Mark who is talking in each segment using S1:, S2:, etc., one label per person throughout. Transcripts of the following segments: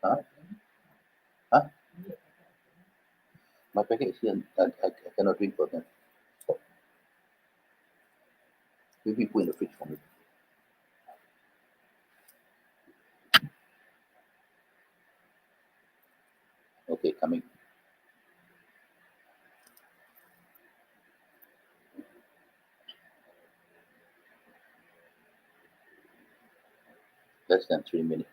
S1: Huh? Huh? My packet is here. I cannot drink for them. Maybe put in the fridge for me. Okay, coming. Less than 3 minutes.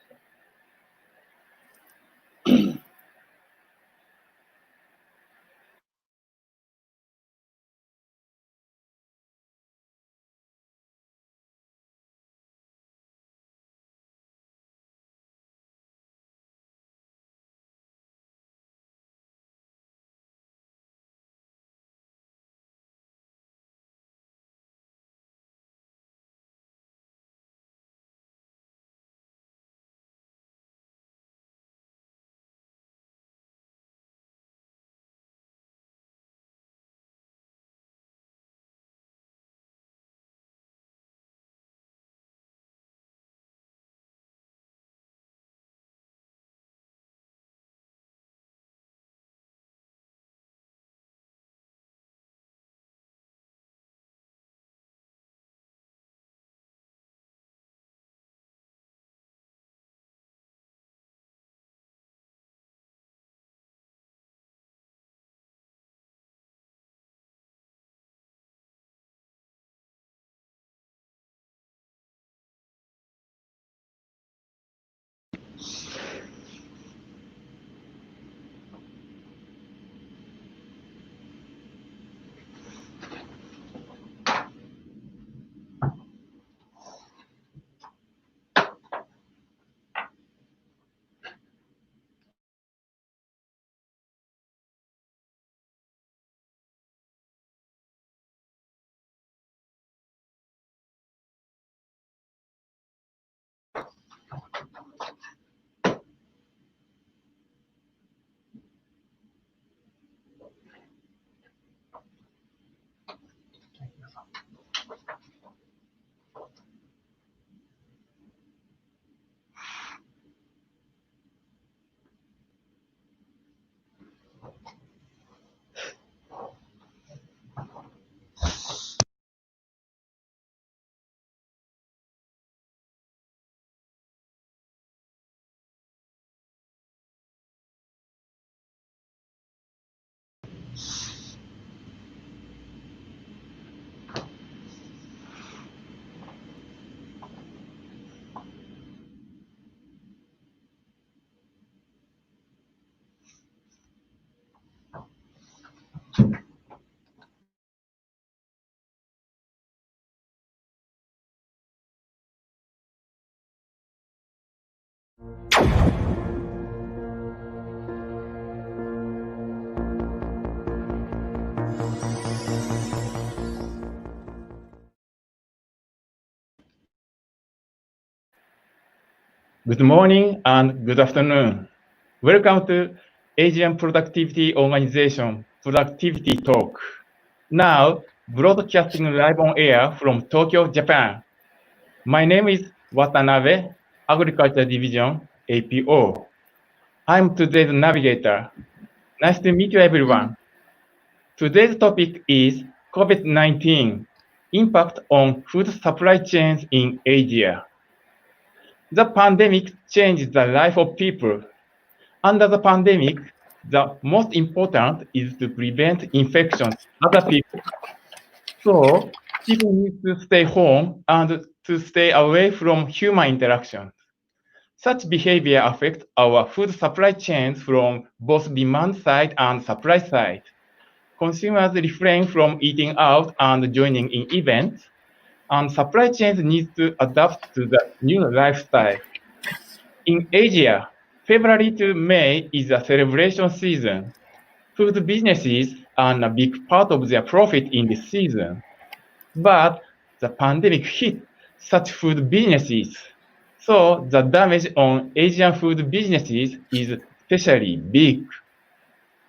S2: Good morning and good afternoon. Welcome to Asian Productivity Organization Productivity Talk. Now, broadcasting live on air from Tokyo, Japan. My name is Watanabe, Agriculture Division, APO. I'm today's navigator. Nice to meet you, everyone. Today's topic is COVID-19, impact on food supply chains in Asia. The pandemic changed the life of people. Under the pandemic, the most important is to prevent infection other people. So people need to stay home and to stay away from human interaction. Such behavior affects our food supply chains from both demand side and supply side. Consumers refrain from eating out and joining in events, and supply chains need to adapt to the new lifestyle. In Asia, February to May is a celebration season. Food businesses earn a big part of their profit in this season. But the pandemic hit such food businesses. So the damage on Asian food businesses is especially big.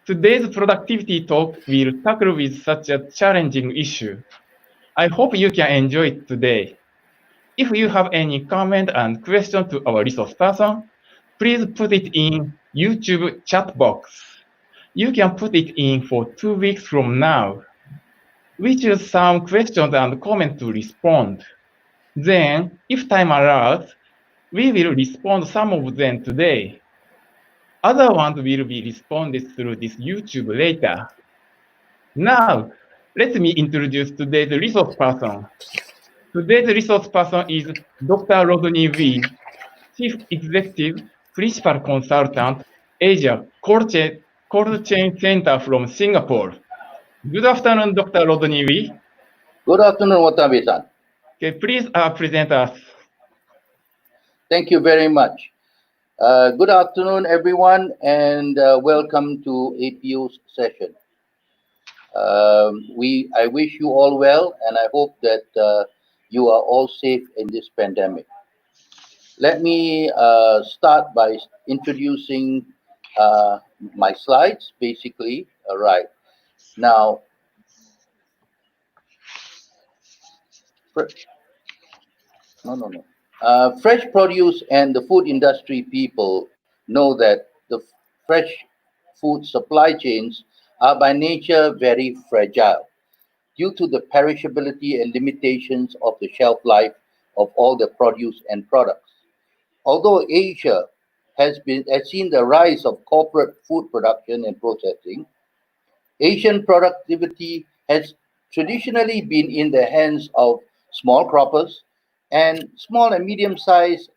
S2: Today's productivity talk will tackle with such a challenging issue. I hope you can enjoy it today. If you have any comment and question to our resource person, please put it in YouTube chat box. You can put it in for 2 weeks from now. We choose some questions and comments to respond. Then, if time allows, we will respond some of them today. Other ones will be responded through this YouTube later. Now, let me introduce today's resource person. Today's resource person is Dr. Rodney Wee, Chief Executive Principal Consultant, Asia Cold Chain Center from Singapore. Good afternoon, Dr. Rodney Wee.
S1: Good afternoon, Watabe-san.
S2: Okay, please present us.
S1: Thank you very much. Good afternoon, everyone, and welcome to APO's session. I wish you all well, and I hope that you are all safe in this pandemic. Let me start by introducing my slides, basically. All right. Now, fresh produce and the food industry people know that the fresh food supply chains are by nature very fragile due to the perishability and limitations of the shelf life of all the produce and products. Although Asia has seen the rise of corporate food production and processing, Asian productivity has traditionally been in the hands of small croppers and small and medium-sized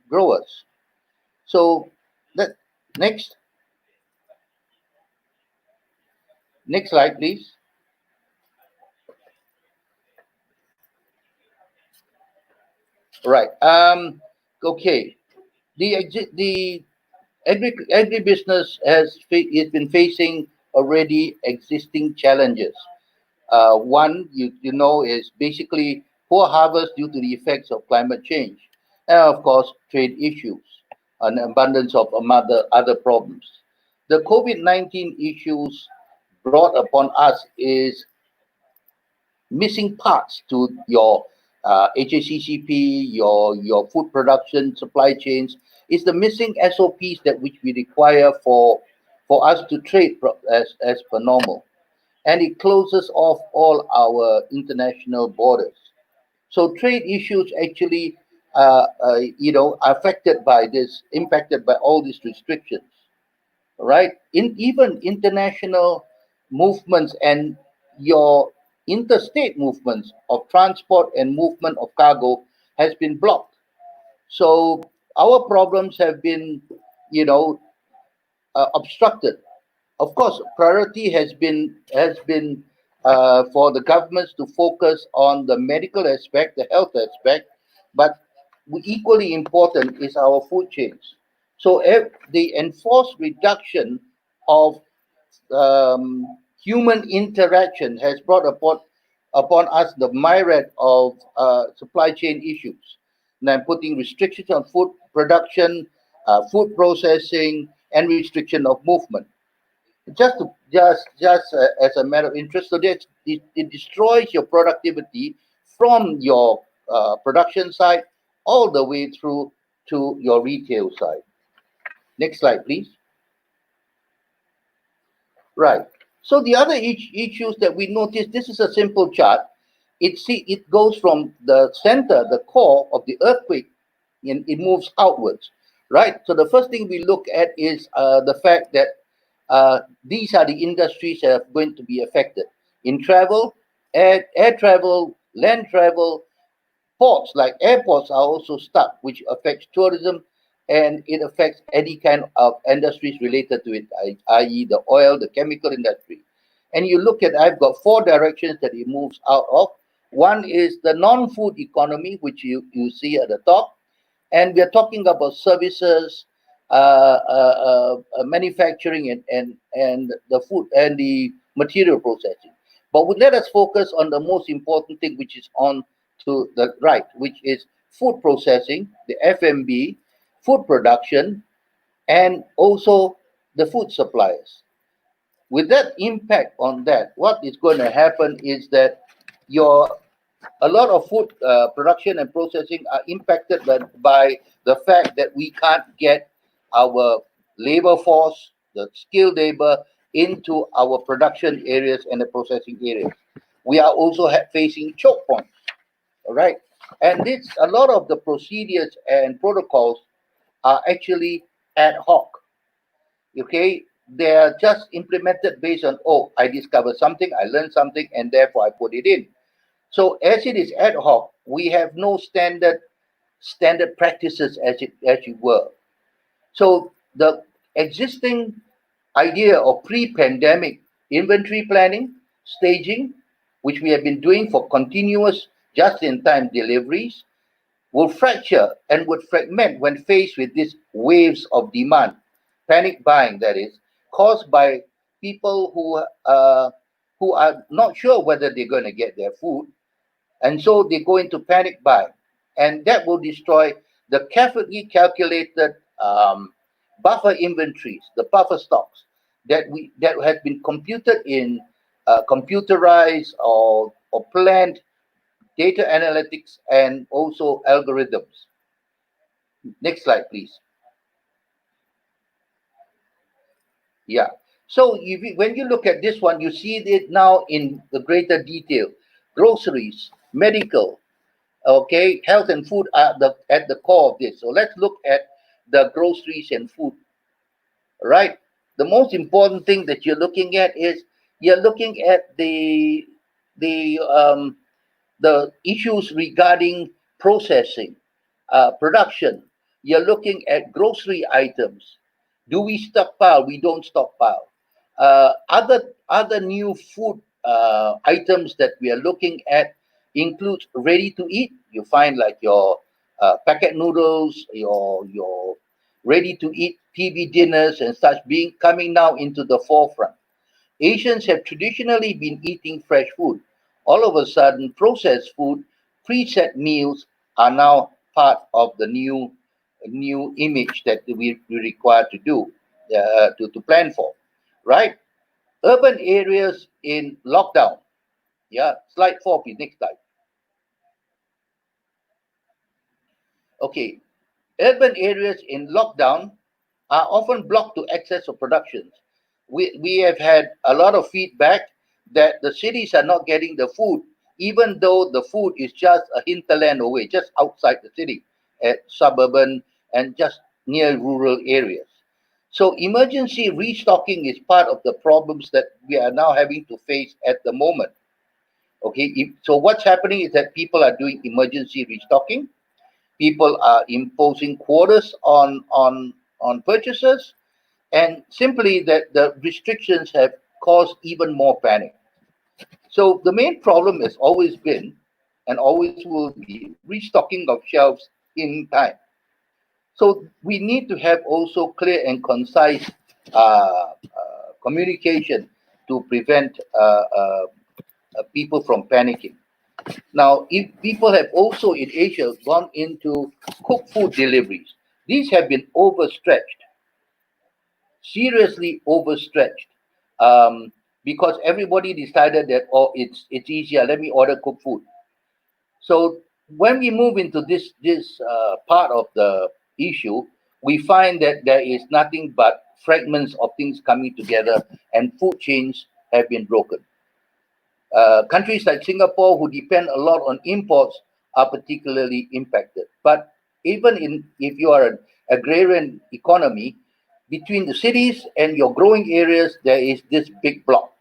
S1: growers. So, next slide, please. Right. Okay. The agribusiness has been facing already existing challenges. One, you know, is basically poor harvest due to the effects of climate change, and of course, trade issues, an abundance of other problems. The COVID-19 issues brought upon us is missing parts to your HACCP, your food production supply chains. Is the missing SOPs that which we require for us to trade as per normal, and it closes off all our international borders. So trade issues actually, are affected by this, impacted by all these restrictions, right? In even international movements and your interstate movements of transport and movement of cargo has been blocked. So our problems have been, obstructed. Of course, priority has been for the governments to focus on the medical aspect, the health aspect, but equally important is our food chains. So the enforced reduction of human interaction has brought upon us the myriad of supply chain issues. And I'm putting restrictions on food production, food processing, and restriction of movement. Just as a matter of interest, so that it destroys your productivity from your production side all the way through to your retail side. Next slide, please. Right. So the other issues that we notice, this is a simple chart. It goes from the center, the core of the earthquake, and it moves outwards, right? So the first thing we look at is the fact that these are the industries that are going to be affected. In travel, air travel, land travel, ports like airports are also stuck, which affects tourism, and it affects any kind of industries related to it, i.e. the oil, the chemical industry. And you look at, I've got four directions that it moves out of. One is the non-food economy, which you see at the top. And we are talking about services, manufacturing, and the food and the material processing. But let us focus on the most important thing, which is on to the right, which is food processing, the FMB, food production, and also the food suppliers. With that impact on that, what is going to happen is that your A lot of food production and processing are impacted by the fact that we can't get our labor force, the skilled labor, into our production areas and the processing areas. We are also facing choke points, all right? And this, a lot of the procedures and protocols are actually ad hoc, okay? They are just implemented based on, oh, I discovered something, I learned something, and therefore I put it in. So as it is ad hoc, we have no standard practices as it were. So the existing idea of pre-pandemic inventory planning, staging, which we have been doing for continuous just-in-time deliveries, will fracture and would fragment when faced with these waves of demand, panic buying that is, caused by people who are not sure whether they're going to get their food, and so they go into panic buy, and that will destroy the carefully calculated buffer inventories, the buffer stocks that has been computed in computerized or planned data analytics and also algorithms. Next slide, please. Yeah. So when you look at this one, you see it now in the greater detail. Groceries, medical, okay, health and food are at the core of this. So let's look at the groceries and food, right? The most important thing that you're looking at is you're looking at the um, the issues regarding processing, production. You're looking at grocery items. Do we stockpile? We don't stockpile. Other new food items that we are looking at includes ready to eat. You find like your packet noodles, your ready to eat TV dinners and such being coming now into the forefront. Asians have traditionally been eating fresh food. All of a sudden, processed food, preset meals are now part of the new image that we require to do to plan for, right? Urban areas in lockdown. Yeah, slide 4, please. Next slide. Okay, urban areas in lockdown are often blocked to access of productions. We have had a lot of feedback that the cities are not getting the food, even though the food is just a hinterland away, just outside the city, at suburban and just near rural areas. So emergency restocking is part of the problems that we are now having to face at the moment. Okay, so what's happening is that people are doing emergency restocking. People are imposing quotas on purchases, and simply that the restrictions have caused even more panic. So the main problem has always been and always will be restocking of shelves in time. So we need to have also clear and concise communication to prevent people from panicking. Now, if people have also in Asia gone into cooked food deliveries, these have been overstretched, seriously overstretched, because everybody decided that, oh, it's easier, let me order cooked food. So when we move into this part of the issue, we find that there is nothing but fragments of things coming together, and food chains have been broken. Countries like Singapore, who depend a lot on imports, are particularly impacted. But even if you are an agrarian economy, between the cities and your growing areas, there is this big block.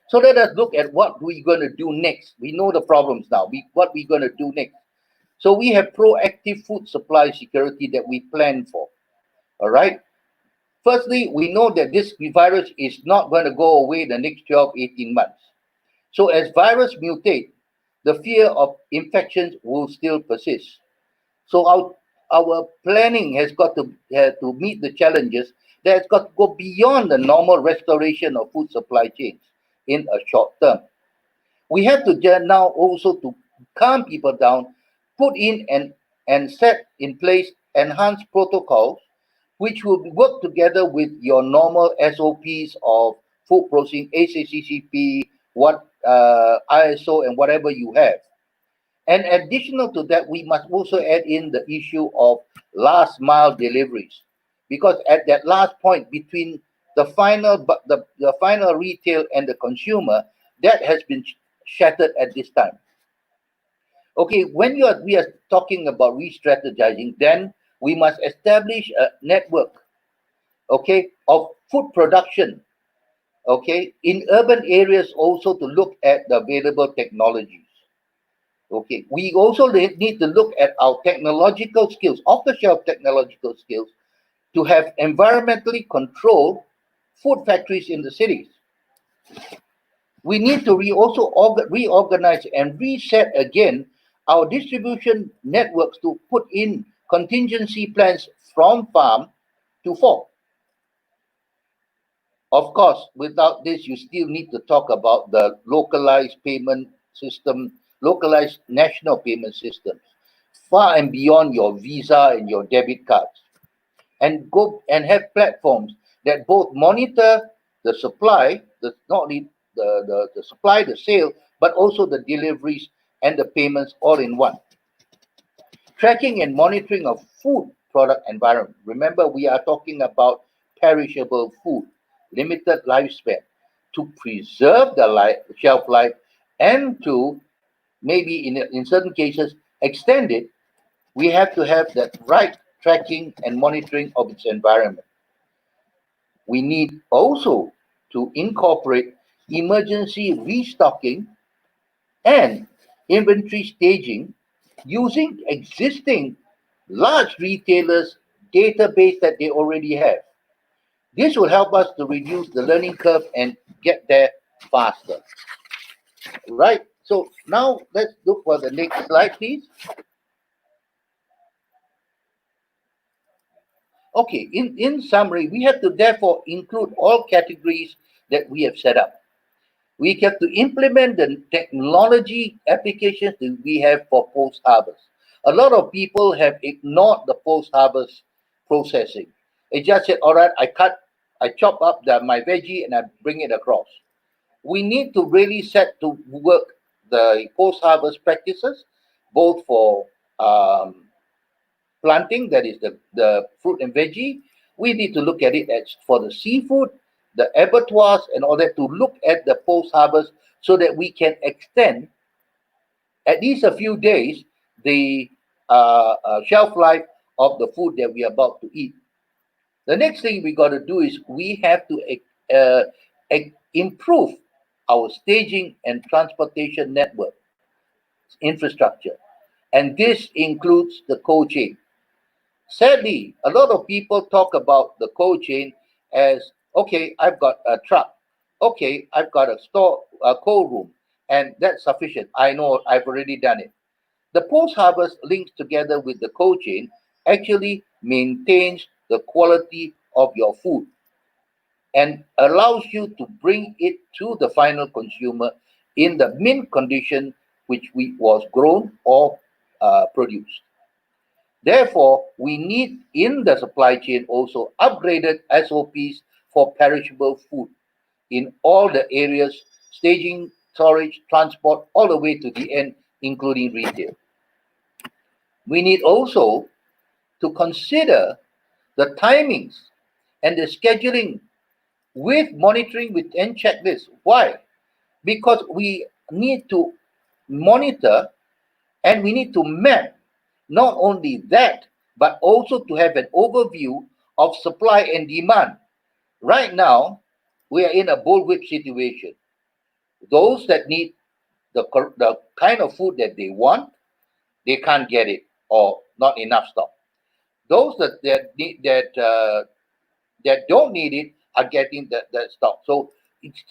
S1: So let us look at what we're going to do next. We know the problems now. What we're going to do next. So we have proactive food supply security that we plan for. All right. Firstly, we know that this virus is not going to go away the next 12, 18 months. So as virus mutate, the fear of infections will still persist. So our planning has got to meet the challenges that has got to go beyond the normal restoration of food supply chains in a short term. We have to now also to calm people down, put in and set in place enhanced protocols which will work together with your normal SOPs of food processing, ACCCP, what ISO and whatever you have. And additional to that, we must also add in the issue of last mile deliveries, because at that last point between the final retail and the consumer, that has been shattered at this time. Okay, when we are talking about re-strategizing, then we must establish a network, okay, of food production, okay, in urban areas also to look at the available technologies. Okay, we also need to look at our technological skills, off-the-shelf technological skills, to have environmentally controlled food factories in the cities. We need to reorganize and reset again our distribution networks to put in contingency plans from farm to fork. Of course, without this, you still need to talk about the localized payment system, localized national payment systems, far and beyond your Visa and your debit cards, and go and have platforms that both monitor the supply, not only the supply, the sale, but also the deliveries and the payments all in one. Tracking and monitoring of food product environment. Remember, we are talking about perishable food, limited lifespan, to preserve the shelf life and to maybe in certain cases extend it. We have to have that right tracking and monitoring of its environment. We need also to incorporate emergency restocking and inventory staging using existing large retailers' database that they already have. This will help us to reduce the learning curve and get there faster. Right? So now let's look for the next slide, please. Okay, in summary, we have to therefore include all categories that we have set up. We have to implement the technology applications that we have for post-harvest. A lot of people have ignored the post-harvest processing. They just said, all right, I chop up my veggie and I bring it across. We need to really set to work the post-harvest practices, both for planting, that is the fruit and veggie. We need to look at it as for the seafood, the abattoirs, and all that, to look at the post-harvest so that we can extend at least a few days the shelf life of the food that we are about to eat. The next thing we got to do is we have to improve our staging and transportation network infrastructure, and this includes the cold chain. Sadly, a lot of people talk about the cold chain as, okay, I've got a truck, okay, I've got a cold room, and that's sufficient. I know I've already done it. The post harvest links together with the cold chain actually maintains the quality of your food and allows you to bring it to the final consumer in the mint condition which was grown or produced. Therefore, we need in the supply chain also upgraded SOPs for perishable food in all the areas, staging, storage, transport, all the way to the end, including retail. We need also to consider the timings and the scheduling with monitoring with and checklists. Why? Because we need to monitor and we need to map not only that, but also to have an overview of supply and demand. Right now, we are in a bullwhip situation. Those that need the kind of food that they want, they can't get it or not enough stock. Those that don't need it are getting the stock. So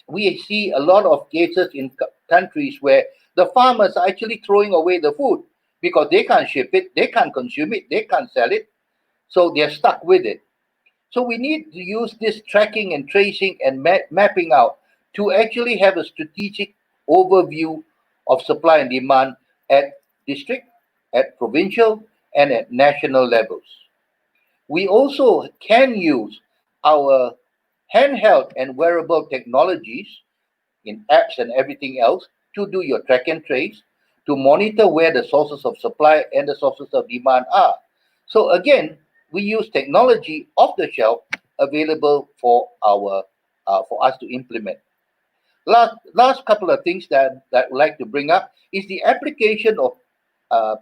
S1: we see a lot of cases in countries where the farmers are actually throwing away the food because they can't ship it, they can't consume it, they can't sell it. So they're stuck with it. So we need to use this tracking and tracing and mapping out to actually have a strategic overview of supply and demand at district, at provincial, and at national levels. We also can use our handheld and wearable technologies in apps and everything else to do your track and trace, to monitor where the sources of supply and the sources of demand are. So again, we use technology off the shelf available for us to implement. Last couple of things that I'd like to bring up is the application of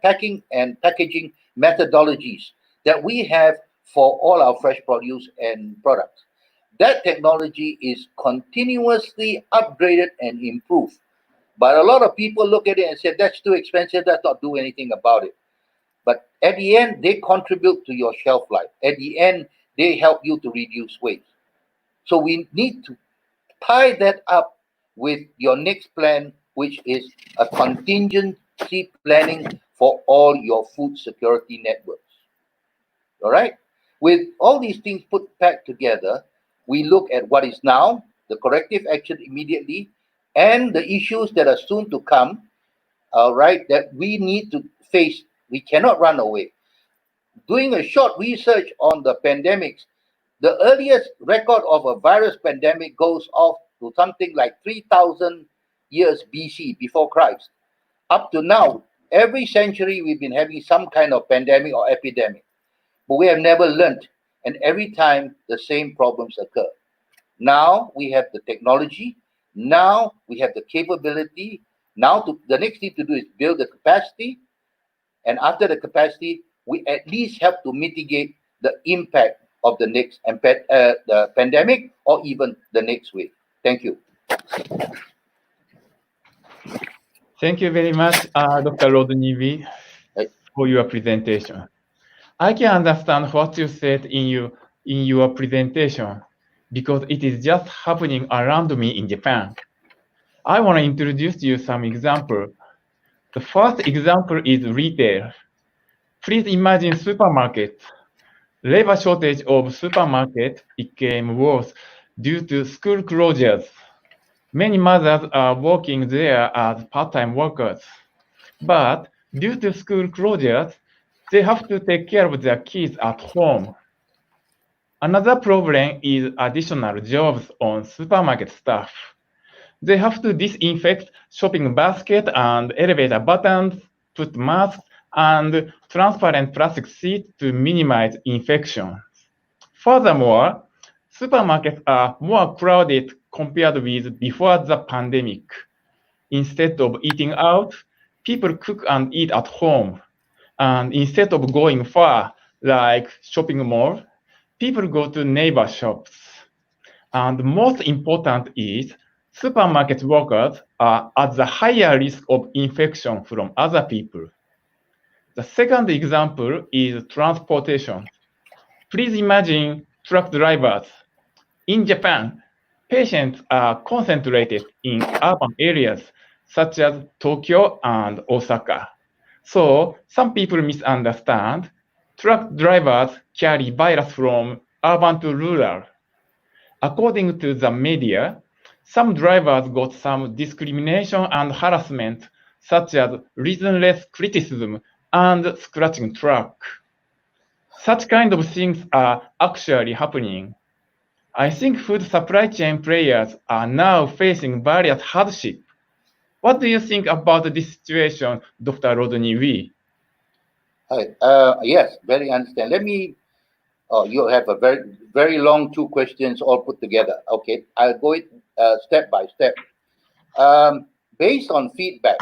S1: packing and packaging methodologies that we have for all our fresh produce and products. That technology is continuously upgraded and improved. But a lot of people look at it and say, that's too expensive, let's not do anything about it. But at the end, they contribute to your shelf life. At the end, they help you to reduce waste. So we need to tie that up with your next plan, which is a contingency planning for all your food security networks. All right? With all these things put back together, we look at what is now, the corrective action immediately, and the issues that are soon to come, all right, that we need to face. We cannot run away. Doing a short research on the pandemics, the earliest record of a virus pandemic goes off to something like 3,000 years BC, before Christ. Up to now, every century we've been having some kind of pandemic or epidemic, but we have never learned, and every time the same problems occur. Now we have the technology, now we have the capability. Now the next thing to do is build the capacity, and after the capacity, we at least help to mitigate the impact of the next the pandemic or even the next wave. Thank you.
S2: Thank you very much, Dr. Rodney Wee,
S1: Right.
S2: for your presentation. I can understand what you said in your presentation because it is just happening around me in Japan. I want to introduce you some example. The first example is retail. Please imagine supermarkets. Labor shortage of supermarket became worse due to school closures. Many mothers are working there as part-time workers. But due to school closures, they have to take care of their kids at home. Another problem is additional jobs on supermarket staff. They have to disinfect shopping basket and elevator buttons, put masks and transparent plastic sheets to minimize infection. Furthermore, supermarkets are more crowded compared with before the pandemic. Instead of eating out, people cook and eat at home. And instead of going far, like shopping mall, people go to neighbor shops. And most important is supermarket workers are at the higher risk of infection from other people. The second example is transportation. Please imagine truck drivers. In Japan, patients are concentrated in urban areas such as Tokyo and Osaka. So some people misunderstand truck drivers carry virus from urban to rural. According to the media, some drivers got some discrimination and harassment, such as reasonless criticism and scratching truck. Such kind of things are actually happening. I think food supply chain players are now facing various hardship. What do you think about this situation, Dr. Rodney Wee?
S1: Hi. Yes, very understand. Let me. Oh, you have a very long two questions all put together. Okay, I'll go it step by step. Based on feedback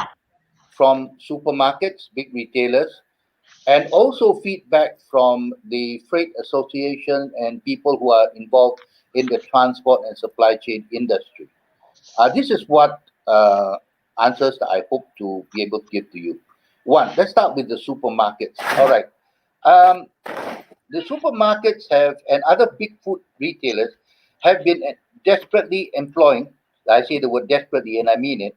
S1: from supermarkets, big retailers, and also feedback from the freight association and people who are involved in the transport and supply chain industry. This is what answers that I hope to be able to give to you. One, let's start with the supermarkets. All right. Um, the supermarkets have and other big food retailers have been desperately employing, I say the word desperately and I mean it,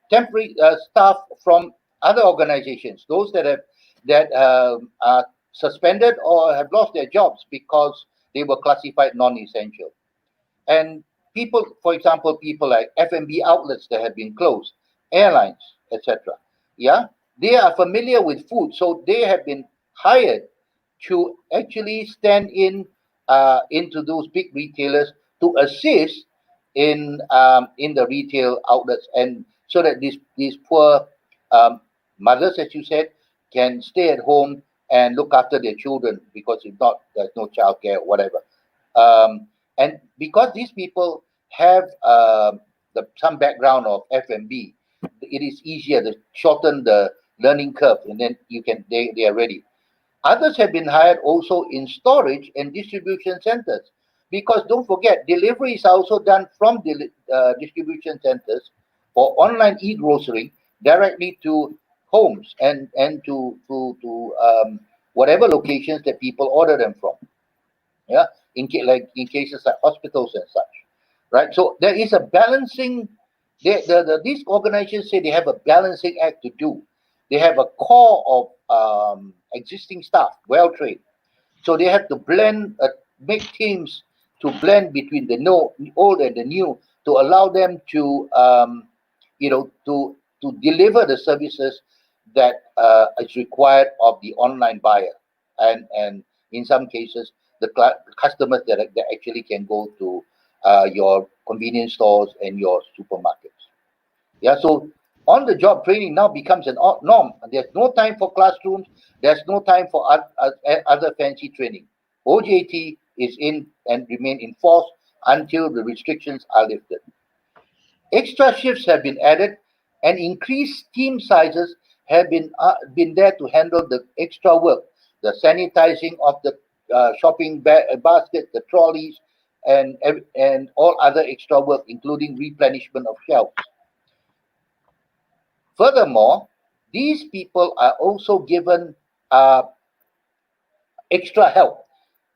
S1: temporary staff from other organizations, those that are suspended or have lost their jobs because they were classified non-essential. And people, for example, people like F&B outlets that have been closed, airlines, etc. Yeah, they are familiar with food, so they have been hired to actually stand in into those big retailers to assist in the retail outlets, and so that these poor um, mothers, as you said, can stay at home and look after their children, because if not, there's no childcare or whatever. And because these people have some background of F&B, it is easier to shorten the learning curve, and then they are ready. Others have been hired also in storage and distribution centers, because don't forget, deliveries are also done from distribution centers or online e-grocery directly to homes and to whatever locations that people order them from. Yeah, like in cases like hospitals and such, right? So there is a balancing. These organizations say they have a balancing act to do. They have a core of existing staff, well trained, so they have to make teams to blend between the old and the new, to allow them to to deliver the services that is required of the online buyer, and in some cases the customers that actually can go to your convenience stores and your supermarkets. Yeah, so on the job training now becomes an norm. There's no time for classrooms, there's no time for other fancy training. OJT is in and remain in force until the restrictions are lifted. Extra shifts have been added, and increased team sizes have been there to handle the extra work, the sanitizing of the shopping baskets, the trolleys, and all other extra work, including replenishment of shelves. Furthermore, these people are also given uh, extra help,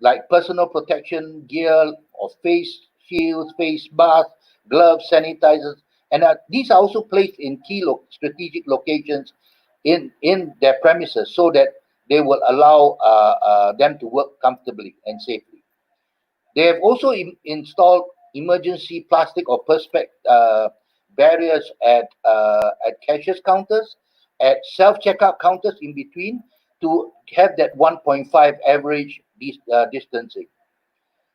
S1: like personal protection gear or face shields, face masks, gloves, sanitizers, and these are also placed in key strategic locations in their premises, so that they will allow them to work comfortably and safely. They have also installed emergency plastic or perspex barriers at cashiers counters, at self checkout counters in between, to have that 1.5 average distancing.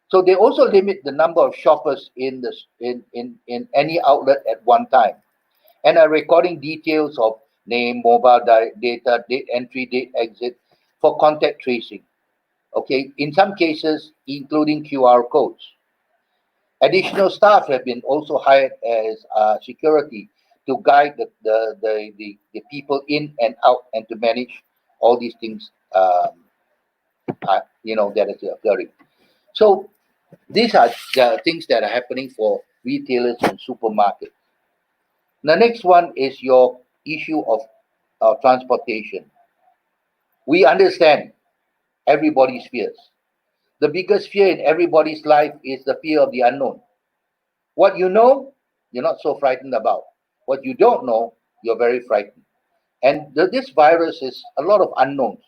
S1: So they also limit the number of shoppers in any outlet at one time, and are recording details of name, mobile data, date entry, date exit, for contact tracing. Okay, in some cases, including QR codes. Additional staff have been also hired as security to guide the people in and out, and to manage all these things, that is occurring. So these are the things that are happening for retailers and supermarkets. The next one is your issue of transportation. We understand everybody's fears. The biggest fear in everybody's life is the fear of the unknown. What you know, you're not so frightened about. What you don't know, you're very frightened. And this virus is a lot of unknowns.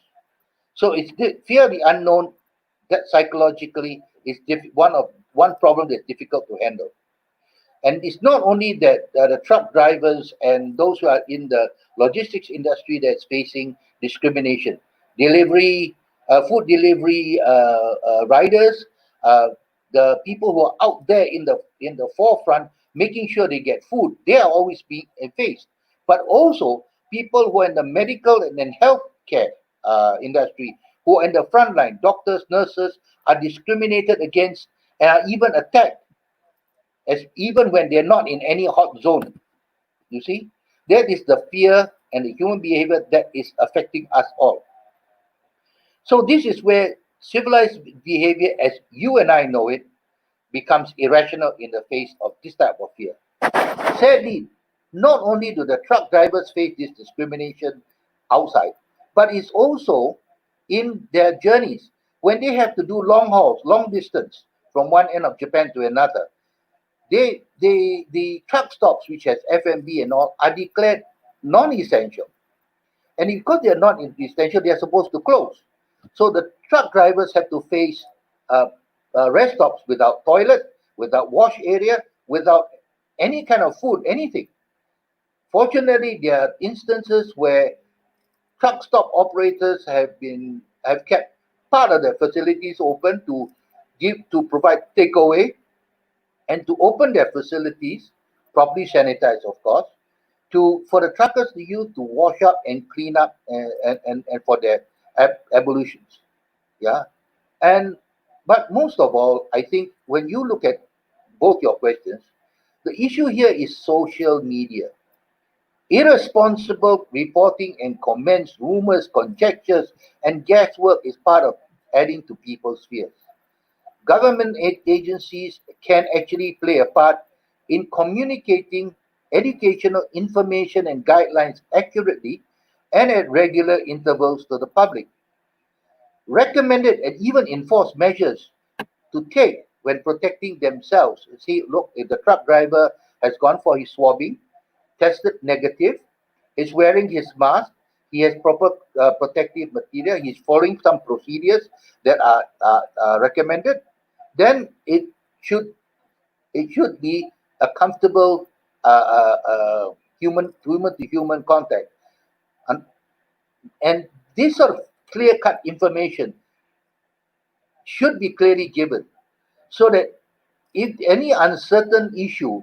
S1: So it's fear of the unknown that psychologically is one problem that's difficult to handle. And it's not only that the truck drivers and those who are in the logistics industry that's facing discrimination. Food delivery riders, uh, the people who are out there in the forefront, making sure they get food, they are always being faced. But also people who are in the medical and then healthcare industry, who are in the front line, doctors, nurses, are discriminated against and are even attacked, as even when they're not in any hot zone. You see, that is the fear and the human behavior that is affecting us all. So this is where civilized behavior, as you and I know it, becomes irrational in the face of this type of fear. Sadly, not only do the truck drivers face this discrimination outside, but it's also in their journeys when they have to do long hauls, long distance from one end of Japan to another. The truck stops which has F&B and all are declared non-essential, and because they are not essential, they are supposed to close. So the truck drivers have to face uh, rest stops without toilet, without wash area, without any kind of food, anything. Fortunately, there are instances where truck stop operators have kept part of their facilities open to provide takeaway, and to open their facilities, properly sanitized, of course, for the truckers to use to wash up and clean up and for their ablutions. Yeah. And but most of all, I think when you look at both your questions, the issue here is social media. Irresponsible reporting and comments, rumors, conjectures, and guesswork is part of adding to people's fears. Government agencies can actually play a part in communicating educational information and guidelines accurately and at regular intervals to the public. Recommended and even enforced measures to take when protecting themselves. See, look, if the truck driver has gone for his swabbing, tested negative, he's wearing his mask, he has proper protective material, he's following some procedures that are recommended, then it should be a comfortable human to human contact, and, and this sort of clear cut information should be clearly given so that if any uncertain issue,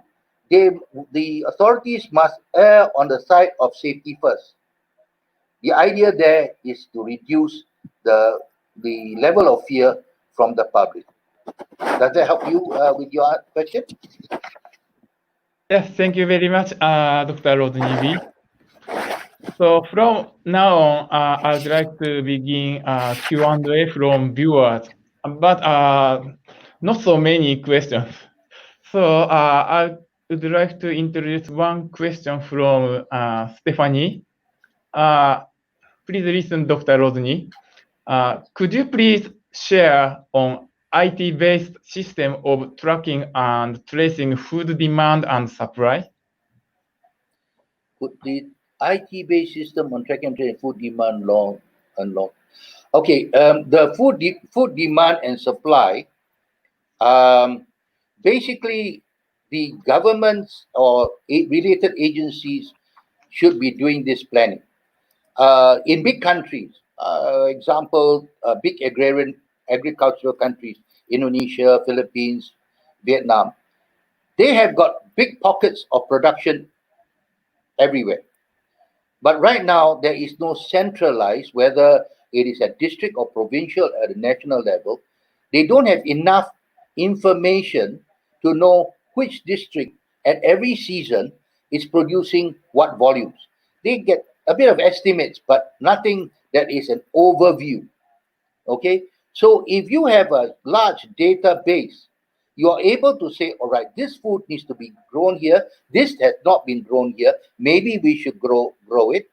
S1: the authorities must err on the side of safety first. The idea there is to reduce the level of fear from the public. Does that help you with your question?
S2: Yes, thank you very much, Dr. Rodney Wee. So from now on, I'd like to begin Q&A from viewers, but not so many questions. So I would like to introduce one question from Stephanie. Please listen, Dr. Rodney. Could you please share on IT-based system of tracking and tracing food demand and supply?
S1: Put the IT-based system on track and trace food demand long and long. Okay, the food demand and supply. Basically, the governments or related agencies should be doing this planning. In big countries, example, big agricultural countries, Indonesia, Philippines, Vietnam, they have got big pockets of production everywhere. But right now, there is no centralized, whether it is at district or provincial at a national level. They don't have enough information to know which district at every season is producing what volumes. They get a bit of estimates, but nothing that is an overview. Okay, so if you have a large database, you are able to say, all right, this food needs to be grown here, this has not been grown here, maybe we should grow it.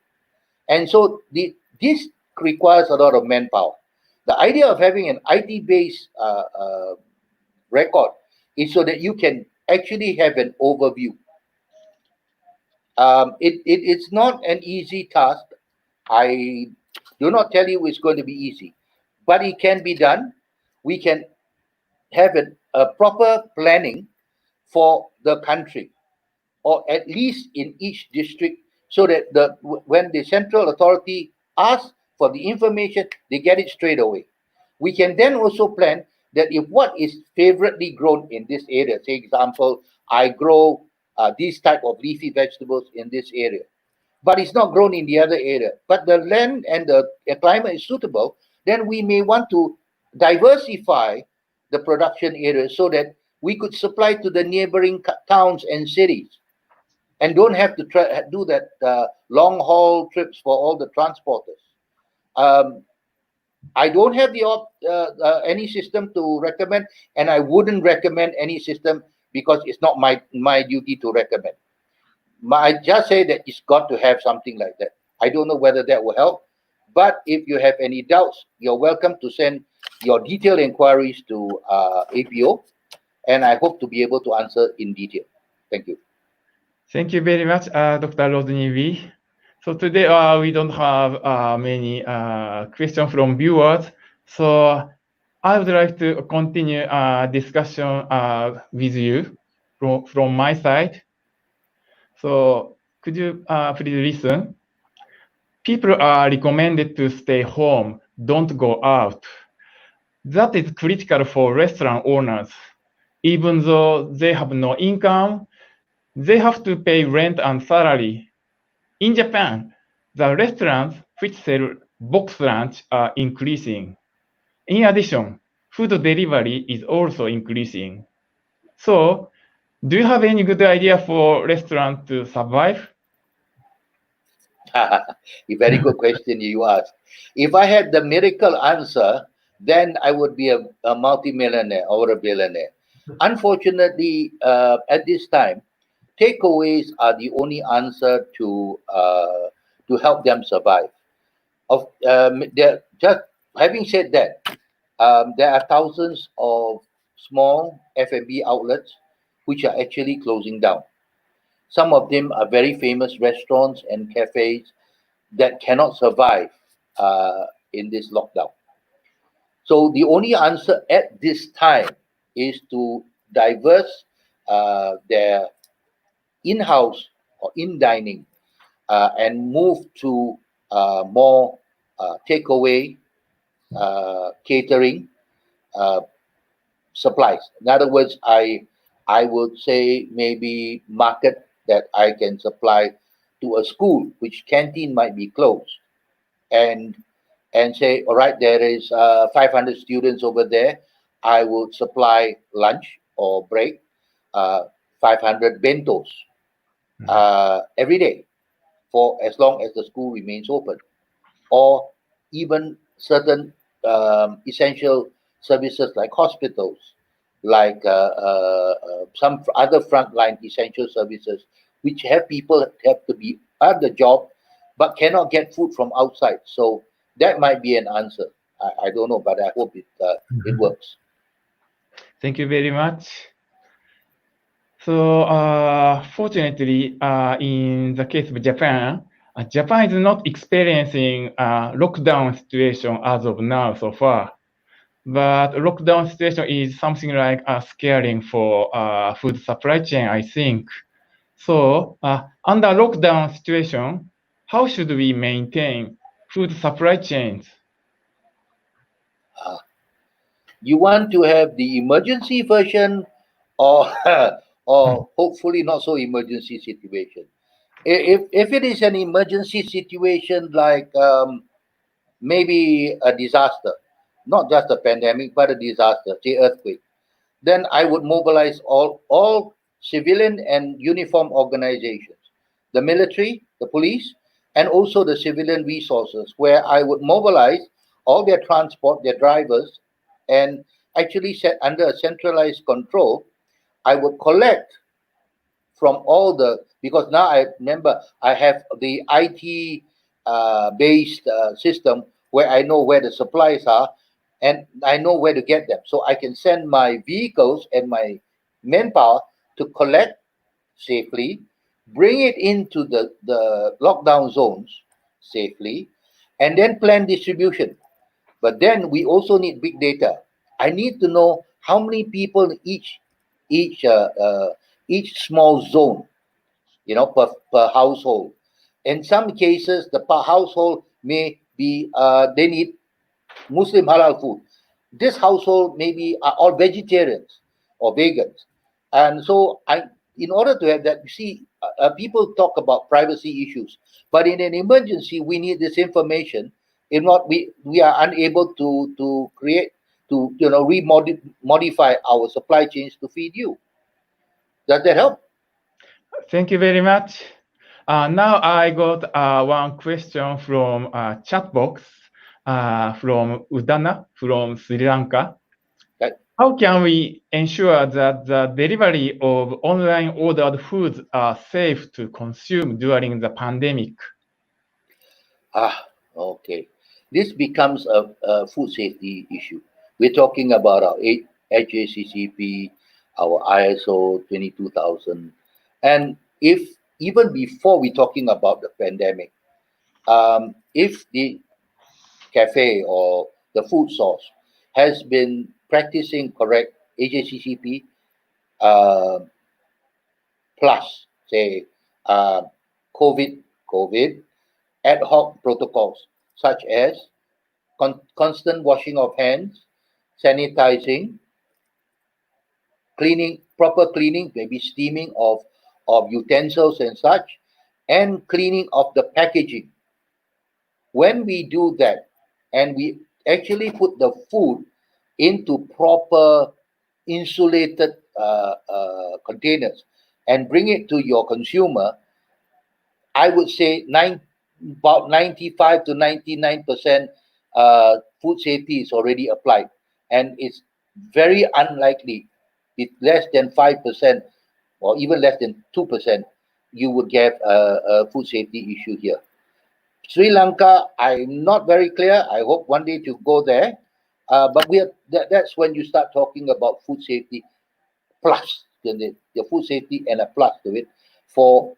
S1: And so this requires a lot of manpower. The idea of having an IT based record is so that you can actually have an overview. It's not an easy task. I do not tell you it's going to be easy, but it can be done. We can have a proper planning for the country, or at least in each district, so that when the central authority asks for the information, they get it straight away. We can then also plan that if what is favorably grown in this area, say example, I grow these type of leafy vegetables in this area, but it's not grown in the other area, but the land and the climate is suitable, then we may want to diversify the production areas so that we could supply to the neighboring towns and cities and don't have to do that long haul trips for all the transporters. I don't have any system to recommend, and I wouldn't recommend any system because it's not my duty to recommend. I just say that it's got to have something like that. I don't know whether that will help, but if you have any doubts, you're welcome to send your detailed inquiries to APO, and I hope to be able to answer in detail. Thank you.
S2: Thank you very much, Dr. Rodney Wee. So today we don't have many questions from viewers. So I would like to continue discussion with you from my side. So could you please listen? People are recommended to stay home, don't go out. That is critical for restaurant owners. even though they have no income, they have to pay rent and salary. In Japan, the restaurants which sell box lunch are increasing. In addition, food delivery is also increasing. So, do you have any good idea for restaurants to survive?
S1: A very good question you asked. If I had the miracle answer, then I would be a multimillionaire or a billionaire. Unfortunately, at this time, takeaways are the only answer to help them survive. Just having said that, there are thousands of small F&B outlets which are actually closing down. Some of them are very famous restaurants and cafes that cannot survive in this lockdown. So the only answer at this time is to diverse their in-house or in dining and move to more takeaway, catering, uh, supplies. In other words, I would say maybe market that I can supply to a school which canteen might be closed, and say, all right, there is 500 students over there. I would supply lunch or break, uh, 500 bentos every day for as long as the school remains open, or even certain essential services like hospitals, like some other frontline essential services, which have people have to be at the job but cannot get food from outside. So that might be an answer. I don't know, but I hope it works.
S2: Thank you very much. So, fortunately, in the case of Japan, Japan is not experiencing a lockdown situation as of now so far. But lockdown situation is something like scaring for food supply chain, I think. So, under lockdown situation, how should we maintain food supply chains?
S1: Uh, you want to have the emergency version, or or hopefully not so emergency situation. If it is an emergency situation like maybe a disaster, not just a pandemic, but a disaster, say earthquake, then I would mobilize all civilian and uniform organizations, the military, the police, and also the civilian resources, where I would mobilize all their transport, their drivers, and actually set under a centralized control. I would collect from all the, because now I remember I have the IT based system where I know where the supplies are and I know where to get them. So I can send my vehicles and my manpower to collect safely, bring it into the lockdown zones safely, and then plan distribution. But then we also need big data. I need to know how many people each uh, uh, each small zone, per household. In some cases, the per household may be they need Muslim halal food. This household maybe are all vegetarians or vegans, and so in order to have that, you see, people talk about privacy issues, but in an emergency, we need this information. If not, we are unable to create to modify our supply chains to feed you. Does that help?
S2: Thank you very much. Now I got one question from chat box from Udana from Sri Lanka.
S1: Right.
S2: How can we ensure that the delivery of online ordered foods are safe to consume during the pandemic?
S1: Okay. This becomes a food safety issue. We're talking about our HACCP, our ISO 22000. And if even before we're talking about the pandemic, if the cafe or the food source has been practicing correct HACCP uh, plus, say, uh, COVID ad hoc protocols such as constant washing of hands, sanitizing, proper cleaning, maybe steaming of utensils and such, and cleaning of the packaging. When we do that, and we actually put the food into proper insulated containers and bring it to your consumer, I would say about 95 to 99% food safety is already applied, and it's very unlikely, with less than 5% or even less than 2%, you would get a food safety issue here. Sri Lanka, I'm not very clear. I hope one day to go there. But that's when you start talking about food safety plus the food safety and a plus to it for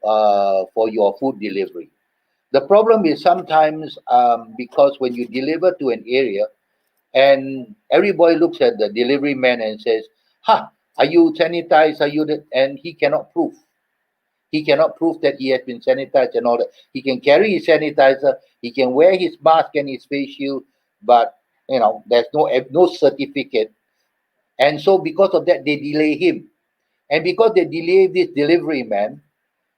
S1: your food delivery. The problem is sometimes because when you deliver to an area and everybody looks at the delivery man and says, "Ha, are you sanitized? Are you?" And he cannot prove. He cannot prove that he has been sanitized and all that. He can carry his sanitizer, he can wear his mask and his face shield, but there's no certificate. And so because of that, they delay him. And because they delay this delivery man,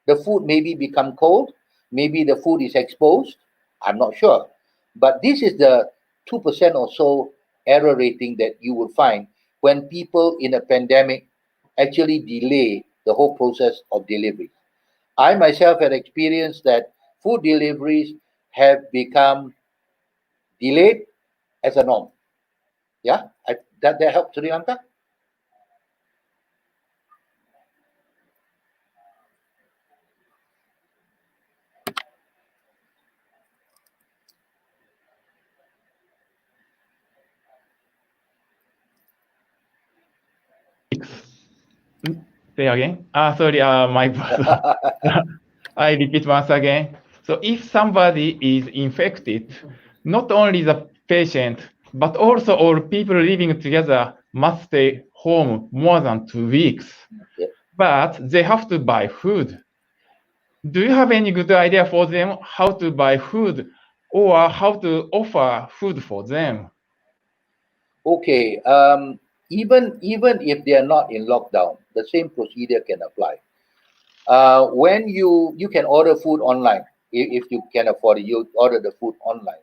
S1: the food maybe become cold, maybe the food is exposed. I'm not sure. But this is the 2% or so error rating that you will find when people in a pandemic actually delay the whole process of delivery. I myself had experienced that food deliveries have become delayed as a norm. Yeah, that helps, Sri Lanka.
S2: Say again. Sorry, my bad. I repeat once again. So if somebody is infected, not only the patient, but also all people living together must stay home more than 2 weeks.
S1: Yeah.
S2: But they have to buy food. Do you have any good idea for them how to buy food or how to offer food for them?
S1: Okay. Even if they are not in lockdown, the same procedure can apply. When you can order food online, if you can afford it, you order the food online,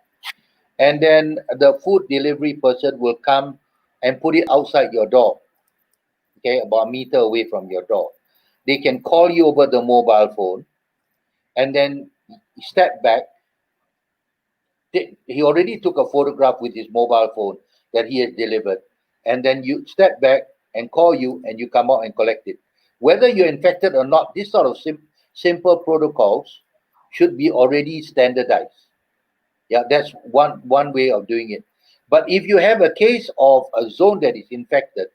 S1: and then the food delivery person will come and put it outside your door. Okay, about a meter away from your door. They can call you over the mobile phone, and then step back. He already took a photograph with his mobile phone that he has delivered, and then you step back and call you, and you come out and collect it. Whether you're infected or not, this sort of simple protocols should be already standardized. Yeah, that's one way of doing it. But if you have a case of a zone that is infected,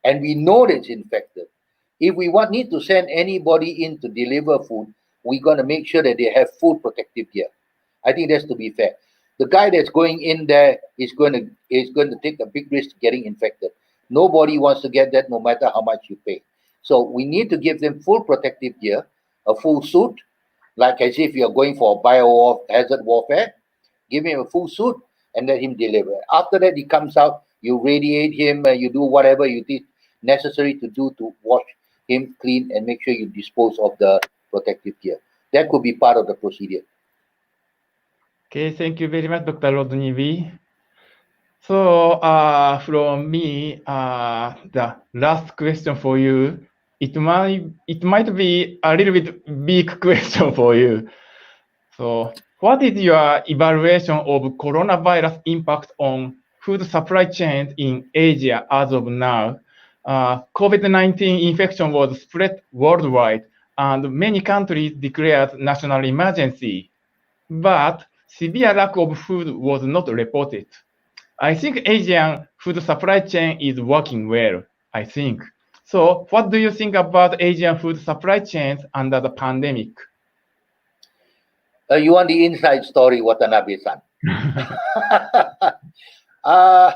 S1: and we know that it's infected, if we need to send anybody in to deliver food, we're going to make sure that they have full protective gear. I think that's to be fair. The guy that's going in there is going to take a big risk getting infected. Nobody wants to get that, no matter how much you pay. So we need to give them full protective gear, a full suit, like as if you're going for biohazard warfare. Give him a full suit and let him deliver. After that, he comes out. You radiate him. You do whatever you think necessary to do to wash him clean and make sure you dispose of the protective gear. That could be part of the procedure.
S2: Okay, thank you very much, Dr. Rodney Wee. So from me, the last question for you, it might be a little bit big question for you. So what is your evaluation of coronavirus impact on food supply chains in Asia as of now? COVID-19 infection was spread worldwide, and many countries declared national emergency, but severe lack of food was not reported. I think Asian food supply chain is working well, I think. So what do you think about Asian food supply chains under the pandemic?
S1: You want the inside story, Watanabe-san? A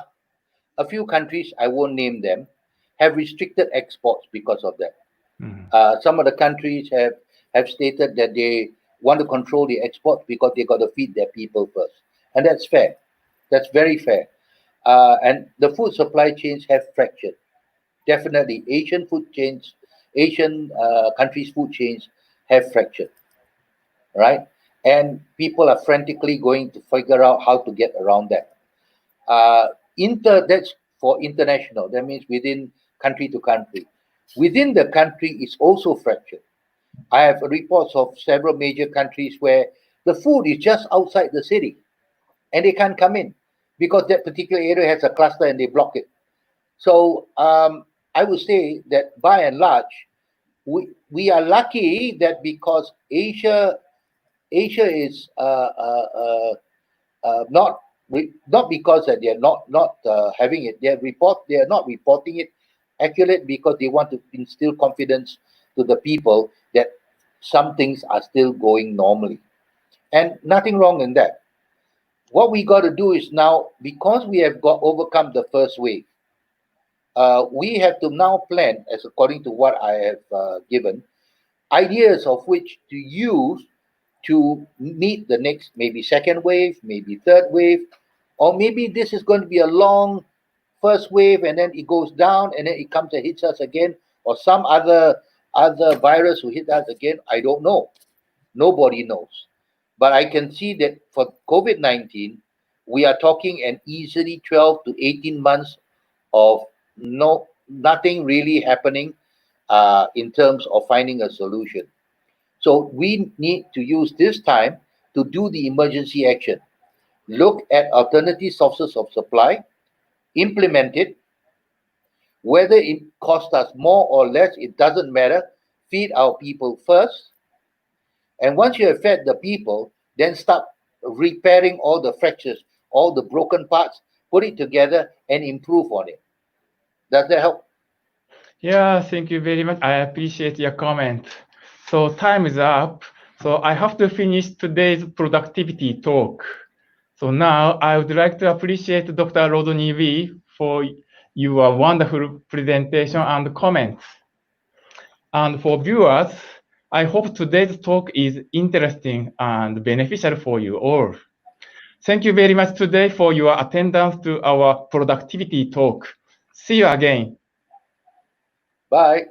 S1: few countries, I won't name them, have restricted exports because of that. Some of the countries have stated that they want to control the exports because they got to feed their people first, and that's fair. That's very fair. And the food supply chains have fractured. definitely Asian countries' food chains have fractured, right? And people are frantically going to figure out how to get around that. That's for international. That means within country to country. Within the country is also fractured. I have reports of several major countries where the food is just outside the city and they can't come in because that particular area has a cluster and they block it. So I would say that by and large, we are lucky that because Asia is not not because that they're not having it. They are not reporting it accurate because they want to instill confidence to the people that some things are still going normally, and nothing wrong in that. What we got to do is now, because we have got overcome the first wave, we have to now plan, as according to what I have given, ideas of which to use to meet the next, maybe second wave, maybe third wave, or maybe this is going to be a long first wave and then it goes down and then it comes and hits us again, or some other virus will hit us again. I don't know. Nobody knows. But I can see that for COVID-19, we are talking an easily 12 to 18 months of nothing really happening in terms of finding a solution. So we need to use this time to do the emergency action. Look at alternative sources of supply, implement it. Whether it costs us more or less, it doesn't matter. Feed our people first. And once you have fed the people, then start repairing all the fractures, all the broken parts, put it together and improve on it. Does that help?
S2: Yeah, thank you very much. I appreciate your comment. So time is up. So I have to finish today's productivity talk. So now I would like to appreciate Dr. Rodney Wee for your wonderful presentation and comments. And for viewers, I hope today's talk is interesting and beneficial for you all. Thank you very much today for your attendance to our productivity talk. See you again.
S1: Bye.